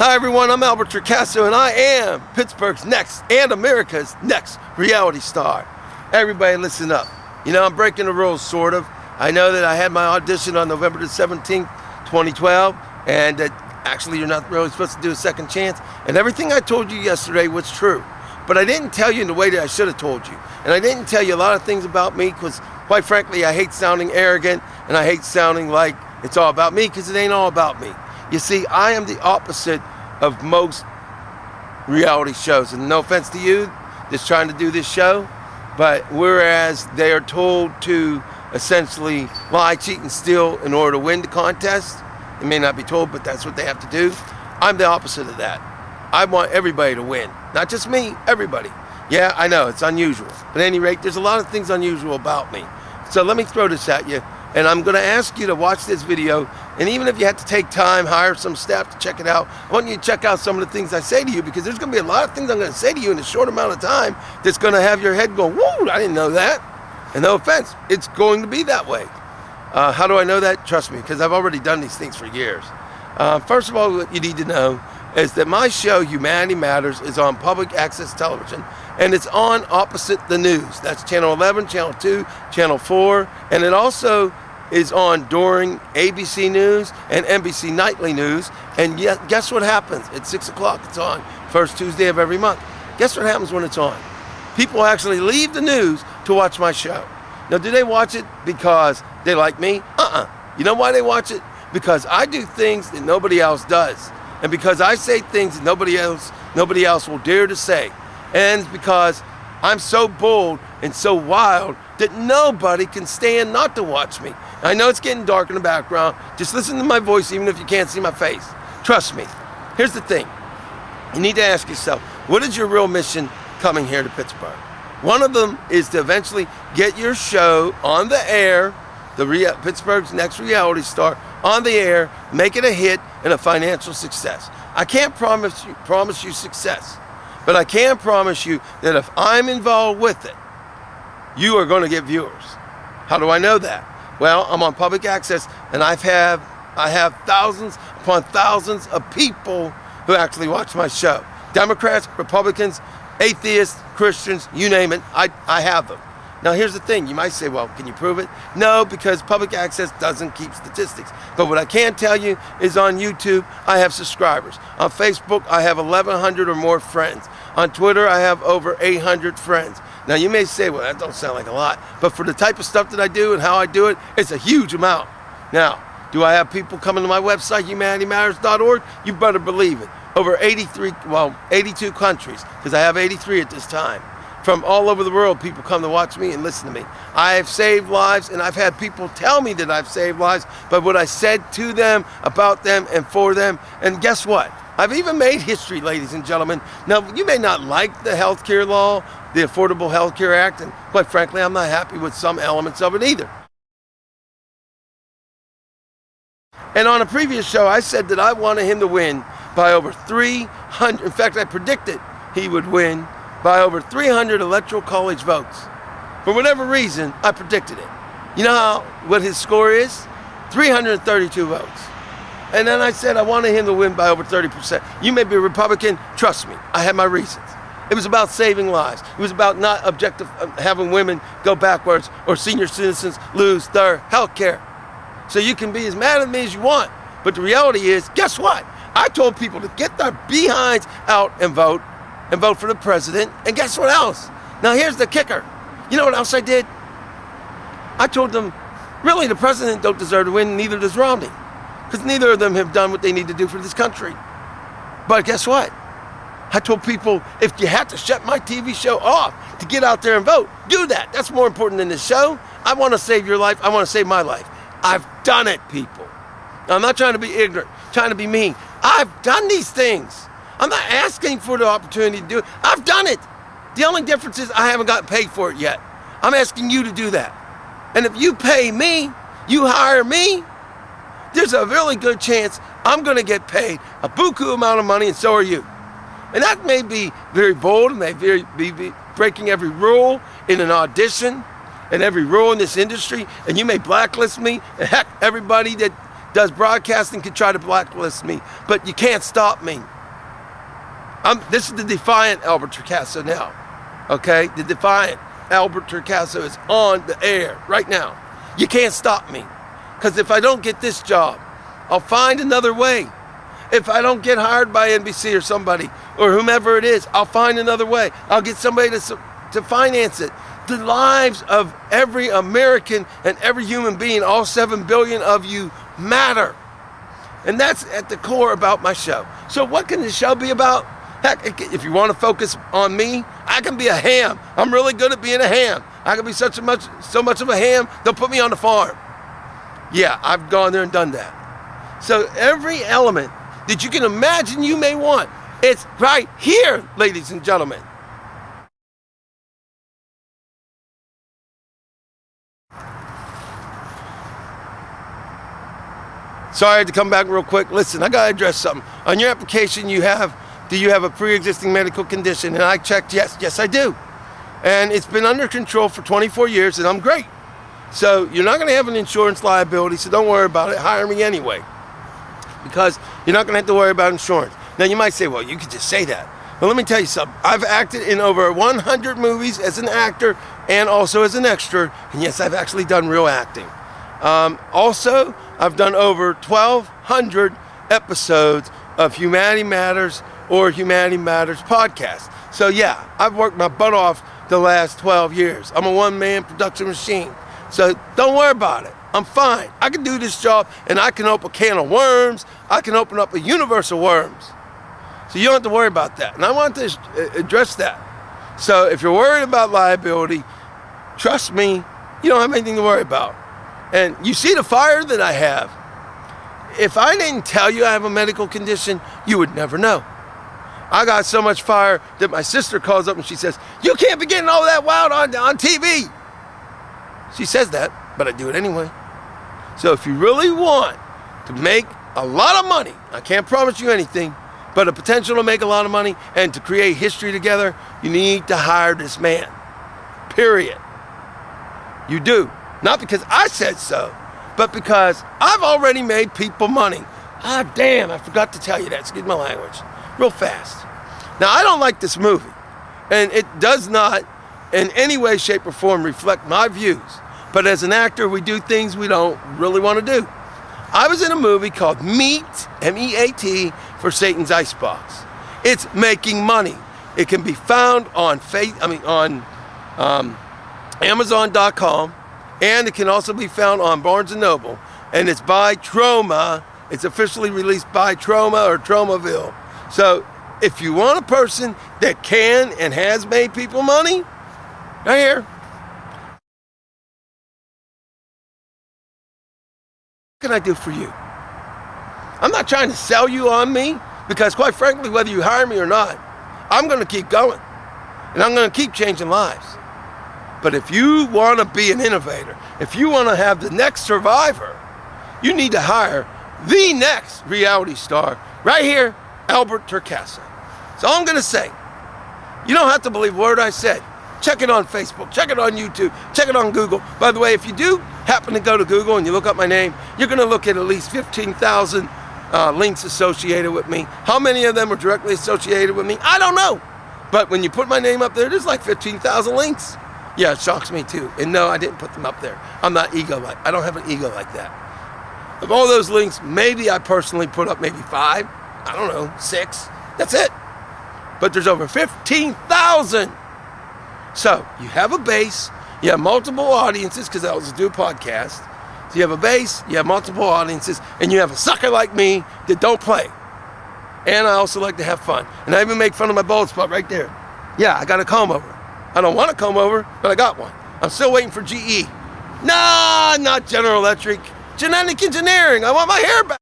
Hi everyone, I'm Albert Torcaso and I am Pittsburgh's next and America's next reality star. Everybody listen up. You know, I'm breaking the rules, sort of. I know that I had my audition on November the 17th, 2012, and that actually you're not really supposed to do a second chance. And everything I told you yesterday was true. But I didn't tell you in the way that I should have told you. And I didn't tell you a lot of things about me because, quite frankly, I hate sounding arrogant and I hate sounding like it's all about me because it ain't all about me. You see, I am the opposite of most reality shows. And no offense to you that's trying to do this show, but whereas they are told to essentially lie, cheat, and steal in order to win the contest, it may not be told, but that's what they have to do. I'm the opposite of that. I want everybody to win. Not just me, everybody. Yeah, I know, it's unusual. But at any rate, there's a lot of things unusual about me. So let me throw this at you. And I'm going to ask you to watch this video, and even if you have to take time, hire some staff to check it out, I want you to check out some of the things I say to you, because there's going to be a lot of things I'm going to say to you in a short amount of time that's going to have your head going, whoa, I didn't know that. And no offense, it's going to be that way. How do I know that? Trust me, because I've already done these things for years. First of all, what you need to know is that my show, Humanity Matters, is on public access television, and it's on opposite the news. That's Channel 11, Channel 2, Channel 4, and it also is on during ABC News and NBC Nightly News. And yet, guess what happens? At 6 o'clock, it's on, first Tuesday of every month. Guess what happens when it's on? People actually leave the news to watch my show. Now, do they watch it because they like me? You know why they watch it? Because I do things that nobody else does. And because I say things that nobody else will dare to say. And it's because I'm so bold and so wild that nobody can stand not to watch me. I know it's getting dark in the background. Just listen to my voice even if you can't see my face. Trust me. Here's the thing. You need to ask yourself, what is your real mission coming here to Pittsburgh? One of them is to eventually get your show on the air, Pittsburgh's next reality star, on the air, make it a hit and a financial success. I can't promise you success, but I can promise you that if I'm involved with it, you are going to get viewers. How do I know that? Well, I'm on public access, and I have thousands upon thousands of people who actually watch my show. Democrats, Republicans, atheists, Christians, you name it, I have them. Now here's the thing, you might say, well, can you prove it? No, because public access doesn't keep statistics. But what I can tell you is on YouTube, I have subscribers. On Facebook, I have 1,100 or more friends. On Twitter, I have over 800 friends. Now you may say, well, that don't sound like a lot, but for the type of stuff that I do and how I do it, it's a huge amount. Now, do I have people coming to my website, humanitymatters.org? You better believe it. Over 82 countries, because I have 83 at this time. From all over the world, people come to watch me and listen to me. I have saved lives, and I've had people tell me that I've saved lives by what I said to them, about them, and for them. And guess what? I've even made history, ladies and gentlemen. Now, you may not like the health care law, the Affordable Health Care Act, and quite frankly, I'm not happy with some elements of it either. And on a previous show, I said that I wanted him to win by over 300, in fact, I predicted he would win by over 300 electoral college votes. For whatever reason, I predicted it. You know what his score is? 332 votes. And then I said I wanted him to win by over 30%. You may be a Republican, trust me, I had my reasons. It was about saving lives. It was about not having women go backwards or senior citizens lose their health care. So you can be as mad at me as you want, but the reality is, guess what? I told people to get their behinds out and vote for the president, and guess what else? Now here's the kicker. You know what else I did? I told them, really, the president don't deserve to win, neither does Romney, because neither of them have done what they need to do for this country. But guess what? I told people, if you have to shut my TV show off to get out there and vote, do that. That's more important than this show. I want to save your life. I want to save my life. I've done it, people. Now, I'm not trying to be ignorant, trying to be mean. I've done these things. I'm not asking for the opportunity to do it. I've done it. The only difference is I haven't gotten paid for it yet. I'm asking you to do that. And if you pay me, you hire me, there's a really good chance I'm going to get paid a buku amount of money, and so are you. And that may be very bold, it may be breaking every rule in an audition and every rule in this industry, and you may blacklist me, and heck, everybody that does broadcasting can try to blacklist me, but you can't stop me. This is the defiant Albert Torcaso now, okay? The defiant Albert Torcaso is on the air right now. You can't stop me, because if I don't get this job, I'll find another way. If I don't get hired by NBC or somebody, or whomever it is, I'll find another way. I'll get somebody to finance it. The lives of every American and every human being, all 7 billion of you, matter. And that's at the core about my show. So what can the show be about? Heck, if you want to focus on me, I can be a ham. I'm really good at being a ham. I can be so much of a ham, they'll put me on the farm. Yeah, I've gone there and done that. So every element that you can imagine you may want, it's right here, ladies and gentlemen. Sorry, I had to come back real quick. Listen, I gotta address something. On your application, do you have a pre-existing medical condition? And I checked, yes I do. And it's been under control for 24 years, and I'm great. So you're not gonna have an insurance liability, so don't worry about it. Hire me anyway, because you're not gonna have to worry about insurance. Now you might say, well, you could just say that. But let me tell you something. I've acted in over 100 movies as an actor and also as an extra. And yes, I've actually done real acting. Also, I've done over 1,200 episodes of Humanity Matters or Humanity Matters podcast. So yeah, I've worked my butt off the last 12 years. I'm a one-man production machine. So don't worry about it. I'm fine. I can do this job, and I can open a can of worms. I can open up a universe of worms. So you don't have to worry about that. And I want to address that. So if you're worried about liability, trust me, you don't have anything to worry about. And you see the fire that I have. If I didn't tell you I have a medical condition, you would never know. I got so much fire that my sister calls up and she says, you can't be getting all that wild on TV. She says that, but I do it anyway. So if you really want to make a lot of money, I can't promise you anything, but a potential to make a lot of money and to create history together, you need to hire this man. Period. You do. Not because I said so, but because I've already made people money. Ah, damn, I forgot to tell you that. Excuse my language. Real fast. Now, I don't like this movie, and it does not in any way, shape, or form reflect my views. But as an actor, we do things we don't really want to do. I was in a movie called Meat, M-E-A-T, for Satan's Icebox. It's making money. It can be found on Amazon.com, and it can also be found on Barnes & Noble. And it's by Troma. It's officially released by Troma or Tromaville. So if you want a person that can and has made people money, right here. What can I do for you? I'm not trying to sell you on me, because quite frankly, whether you hire me or not, I'm going to keep going. And I'm going to keep changing lives. But if you want to be an innovator, if you want to have the next survivor, you need to hire the next reality star right here, Albert Torcaso. So I'm going to say, you don't have to believe a word I said. Check it on Facebook, check it on YouTube, check it on Google. By the way, if you do happen to go to Google and you look up my name, you're going to look at least 15,000 links associated with me. How many of them are directly associated with me? I don't know. But when you put my name up there, there's like 15,000 links. Yeah, it shocks me too. And no, I didn't put them up there. I'm not I don't have an ego like that. Of all those links, maybe I personally put up maybe 5, I don't know, 6. That's it. But there's over 15,000. So you have a base, you have multiple audiences, because I was do a podcast. So you have a base, you have multiple audiences, and you have a sucker like me that don't play. And I also like to have fun. And I even make fun of my bald spot right there. Yeah, I got a comb over. I don't want a comb over, but I got one. I'm still waiting for GE. Nah, not General Electric. Genetic engineering. I want my hair back.